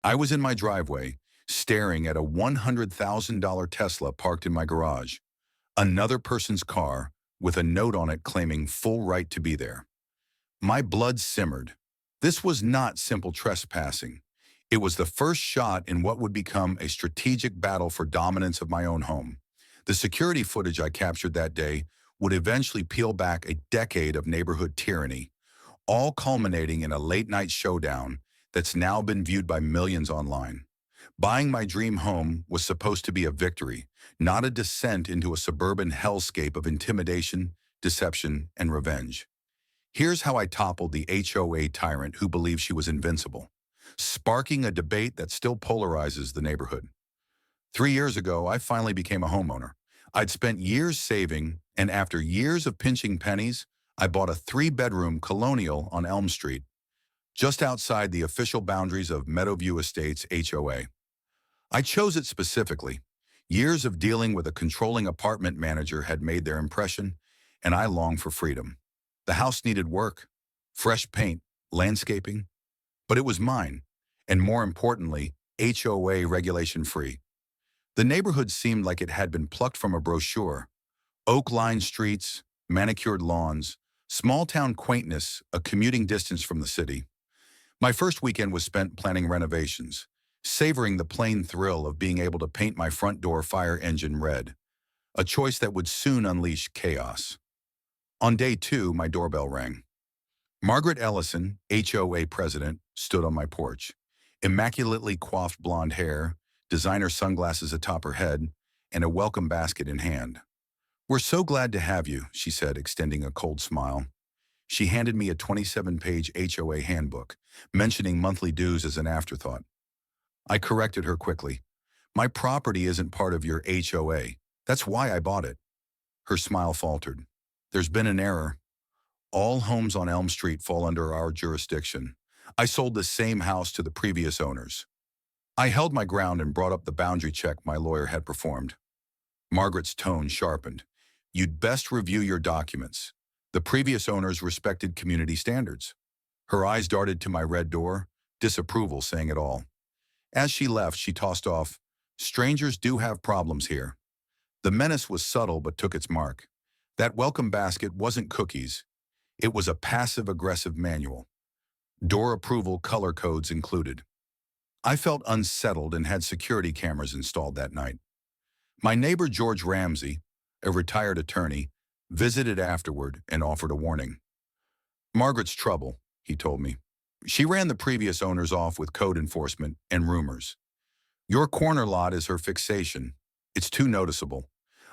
I was in my driveway, staring at a $100,000 Tesla parked in my garage, another person's car with a note on it claiming full right to be there. My blood simmered. This was not simple trespassing. It was the first shot in what would become a strategic battle for dominance of my own home. The security footage I captured that day would eventually peel back a decade of neighborhood tyranny, all culminating in a late-night showdown that's now been viewed by millions online. Buying my dream home was supposed to be a victory, not a descent into a suburban hellscape of intimidation, deception, and revenge. Here's how I toppled the HOA tyrant who believed she was invincible, sparking a debate that still polarizes the neighborhood. 3 years ago, I finally became a homeowner. I'd spent years saving, and after years of pinching pennies, I bought a 3-bedroom colonial on Elm Street, just outside the official boundaries of Meadowview Estates HOA. I chose it specifically. Years of dealing with a controlling apartment manager had made their impression, and I longed for freedom. The house needed work, fresh paint, landscaping, but it was mine, and more importantly, HOA regulation-free. The neighborhood seemed like it had been plucked from a brochure. Oak-lined streets, manicured lawns, small-town quaintness, a commuting distance from the city. My first weekend was spent planning renovations, savoring the plain thrill of being able to paint my front door fire engine red, a choice that would soon unleash chaos. On day 2, my doorbell rang. Margaret Ellison, HOA president, stood on my porch. Immaculately coiffed blonde hair, designer sunglasses atop her head, and a welcome basket in hand. "We're so glad to have you," she said, extending a cold smile. She handed me a 27-page HOA handbook, mentioning monthly dues as an afterthought. I corrected her quickly. "My property isn't part of your HOA. That's why I bought it." Her smile faltered. "There's been an error. All homes on Elm Street fall under our jurisdiction. I sold the same house to the previous owners." I held my ground and brought up the boundary check my lawyer had performed. Margaret's tone sharpened. "You'd best review your documents. The previous owners respected community standards." Her eyes darted to my red door, disapproval saying it all. As she left, she tossed off, "Strangers do have problems here." The menace was subtle but took its mark. That welcome basket wasn't cookies. It was a passive-aggressive manual. Door approval color codes included. I felt unsettled and had security cameras installed that night. My neighbor George Ramsey, a retired attorney, visited afterward and offered a warning. "Margaret's trouble," he told me. "She ran the previous owners off with code enforcement and rumors. Your corner lot is her fixation. It's too noticeable.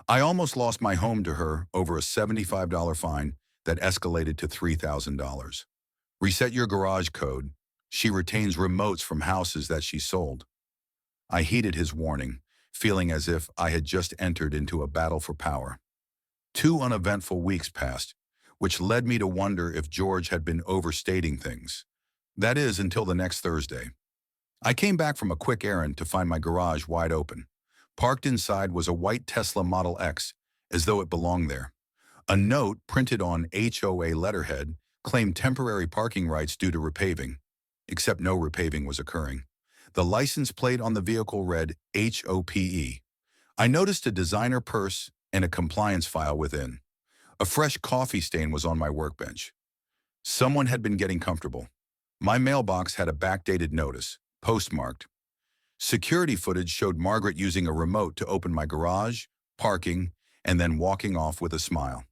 I almost lost my home to her over a $75 fine that escalated to $3,000. Reset your garage code. She retains remotes from houses that she sold." I heeded his warning, feeling as if I had just entered into a battle for power. 2 uneventful weeks passed, which led me to wonder if George had been overstating things. That is, until the next Thursday. I came back from a quick errand to find my garage wide open. Parked inside was a white Tesla Model X, as though it belonged there. A note printed on HOA letterhead claimed temporary parking rights due to repaving, except no repaving was occurring. The license plate on the vehicle read HOPE. I noticed a designer purse and a compliance file within. A fresh coffee stain was on my workbench. Someone had been getting comfortable. My mailbox had a backdated notice, postmarked. Security footage showed Margaret using a remote to open my garage, parking, and then walking off with a smile.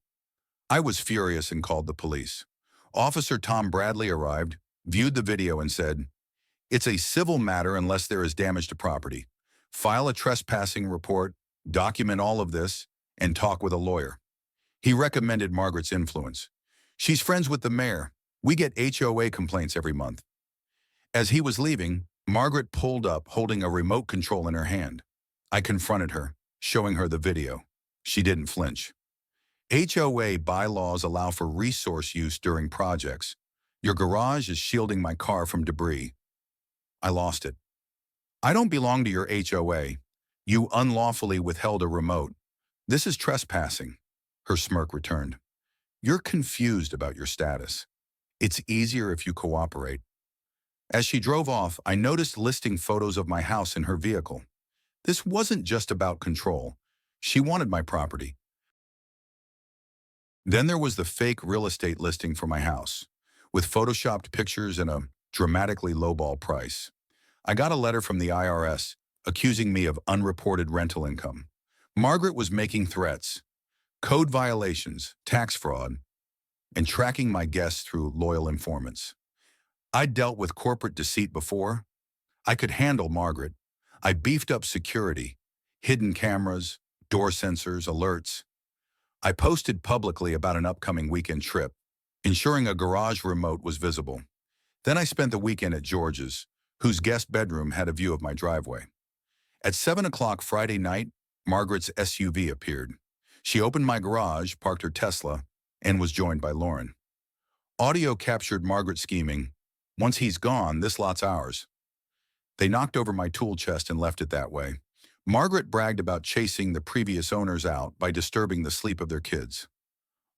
I was furious and called the police. Officer Tom Bradley arrived, viewed the video and said, "It's a civil matter unless there is damage to property. File a trespassing report, document all of this, and talk with a lawyer." He recommended Margaret's influence. "She's friends with the mayor. We get HOA complaints every month." As he was leaving, Margaret pulled up holding a remote control in her hand. I confronted her, showing her the video. She didn't flinch. "HOA bylaws allow for resource use during projects. Your garage is shielding my car from debris." I lost it. "I don't belong to your HOA. You unlawfully withheld a remote. This is trespassing." Her smirk returned. "You're confused about your status. It's easier if you cooperate." As she drove off, I noticed listing photos of my house in her vehicle. This wasn't just about control. She wanted my property. Then there was the fake real estate listing for my house, with photoshopped pictures and a dramatically lowball price. I got a letter from the IRS accusing me of unreported rental income. Margaret was making threats, code violations, tax fraud, and tracking my guests through loyal informants. I'd dealt with corporate deceit before. I could handle Margaret. I beefed up security, hidden cameras, door sensors, alerts. I posted publicly about an upcoming weekend trip, ensuring a garage remote was visible. Then I spent the weekend at George's, whose guest bedroom had a view of my driveway. At 7 o'clock Friday night, Margaret's SUV appeared. She opened my garage, parked her Tesla, and was joined by Lauren. Audio captured Margaret scheming, "Once he's gone, this lot's ours." They knocked over my tool chest and left it that way. Margaret bragged about chasing the previous owners out by disturbing the sleep of their kids.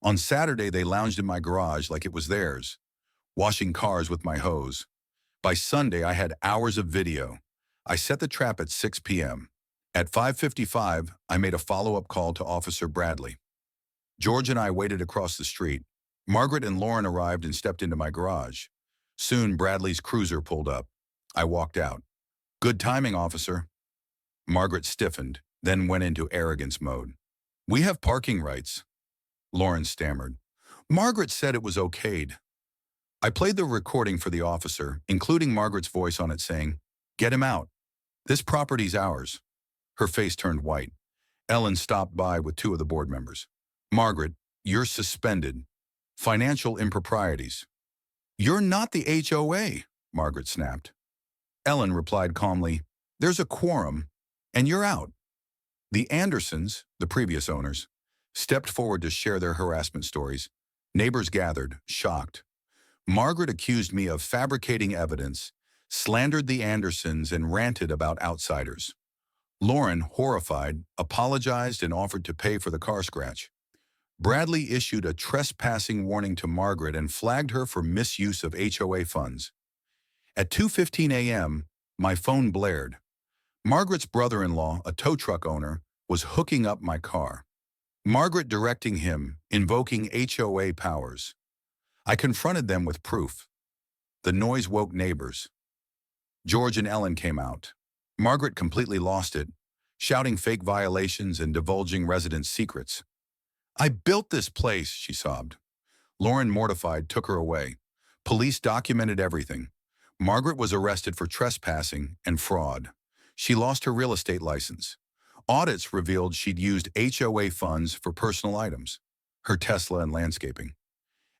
On Saturday, they lounged in my garage like it was theirs, washing cars with my hose. By Sunday, I had hours of video. I set the trap at 6 p.m. At 5:55, I made a follow-up call to Officer Bradley. George and I waited across the street. Margaret and Lauren arrived and stepped into my garage. Soon, Bradley's cruiser pulled up. I walked out. "Good timing, officer." Margaret stiffened, then went into arrogance mode. "We have parking rights." Lauren stammered. "Margaret said it was okayed." I played the recording for the officer, including Margaret's voice on it saying, "Get him out. This property's ours." Her face turned white. Ellen stopped by with two of the board members. "Margaret, you're suspended. Financial improprieties." "You're not the HOA," Margaret snapped. Ellen replied calmly, "There's a quorum, and you're out." The Andersons, the previous owners, stepped forward to share their harassment stories. Neighbors gathered, shocked. Margaret accused me of fabricating evidence, slandered the Andersons, and ranted about outsiders. Lauren, horrified, apologized and offered to pay for the car scratch. Bradley issued a trespassing warning to Margaret and flagged her for misuse of HOA funds. At 2:15 a.m., my phone blared. Margaret's brother-in-law, a tow truck owner, was hooking up my car. Margaret directing him, invoking HOA powers. I confronted them with proof. The noise woke neighbors. George and Ellen came out. Margaret completely lost it, shouting fake violations and divulging residents' secrets. "I built this place," she sobbed. Lauren, mortified, took her away. Police documented everything. Margaret was arrested for trespassing and fraud. She lost her real estate license. Audits revealed she'd used HOA funds for personal items, her Tesla and landscaping.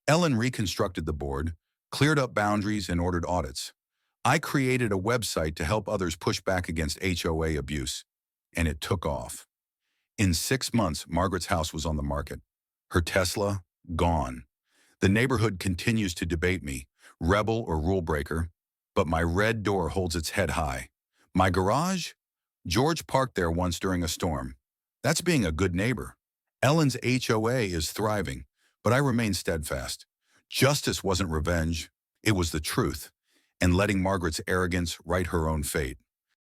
Ellen reconstructed the board, cleared up boundaries, and ordered audits. I created a website to help others push back against HOA abuse, and it took off. In 6 months, Margaret's house was on the market. Her Tesla, gone. The neighborhood continues to debate me, rebel or rule breaker, but my red door holds its head high. My garage? George parked there once during a storm. That's being a good neighbor. Ellen's HOA is thriving, but I remain steadfast. Justice wasn't revenge, it was the truth, and letting Margaret's arrogance write her own fate.